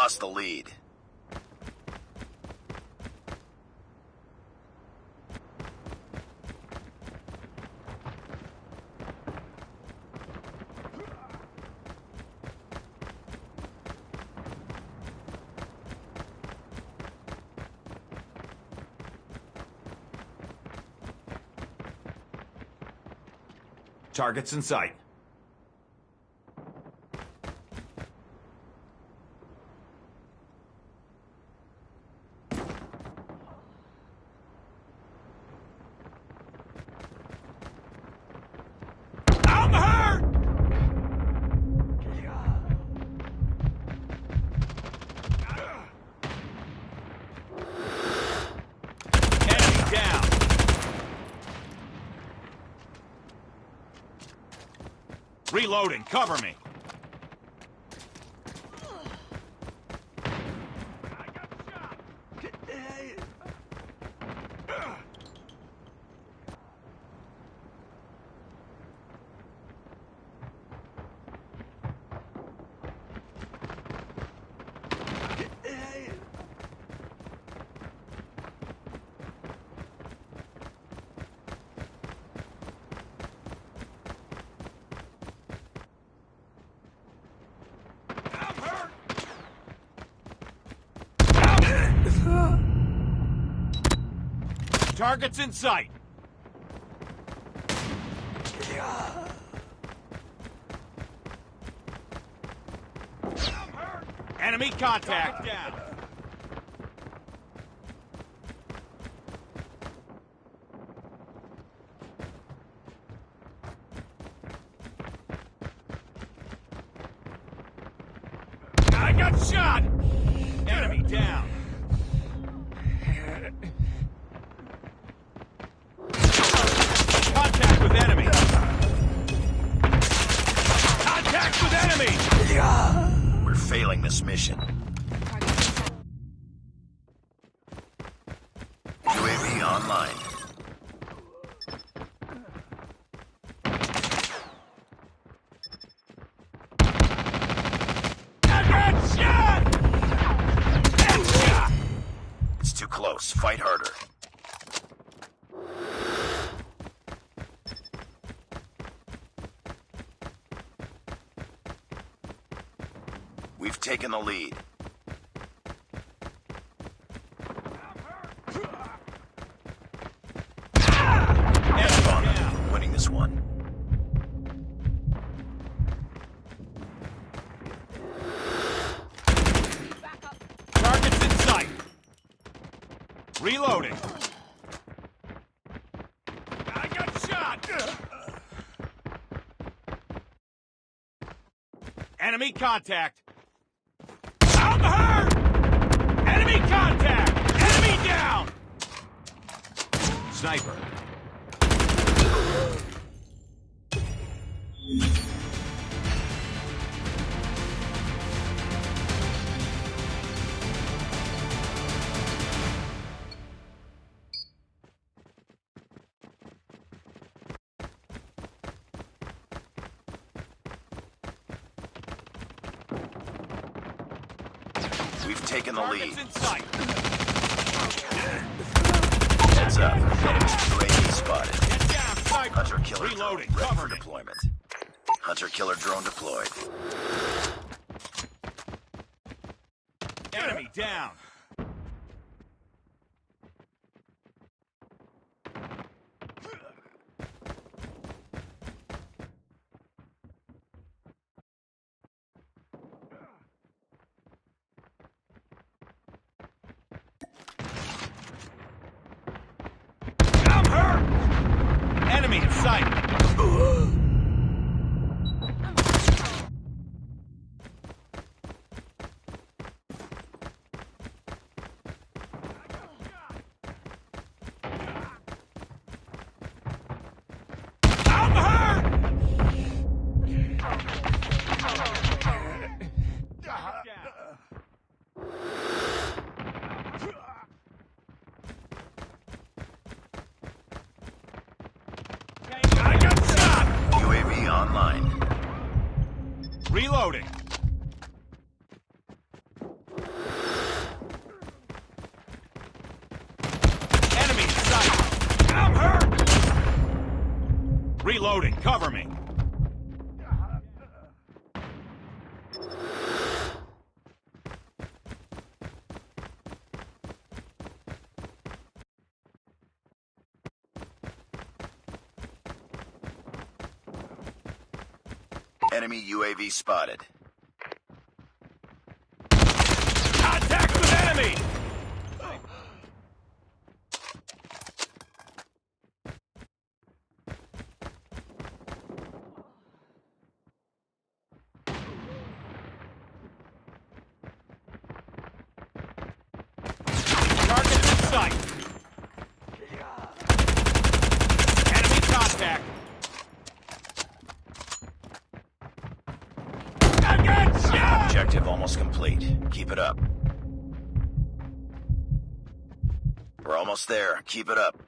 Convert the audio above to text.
lost the lead. Targets in sight. I'm hurt! Enemy down. Reloading, cover me. I got shot. Targets in sight. Enemy contact. Down. I got shot. Enemy down. Contact with enemy! Contact with enemy! We're failing this mission. UAV online. I got shot! It's too close. Fight harder. We've taken the lead. Enemy On down. it. Winning this one. Targets in sight. Reloading. I got shot! Enemy contact. I'm hurt! Enemy contact! Enemy down! Sniper. We've taken the lead. Targets in sight. Heads up. Enemy UAV spotted. Get down, sniper. Hunter killer Reloading. drone ready Cover for me. deployment. Hunter killer drone deployed. Enemy down. I'm hurt! Enemy in sight. I'm hurt! I got shot! UAV online. Reloading. Reloading. Cover me. Enemy UAV spotted. Contact with enemy! Target in sight. Enemy contact. I got shot! Objective almost complete. Keep it up. We're almost there. Keep it up.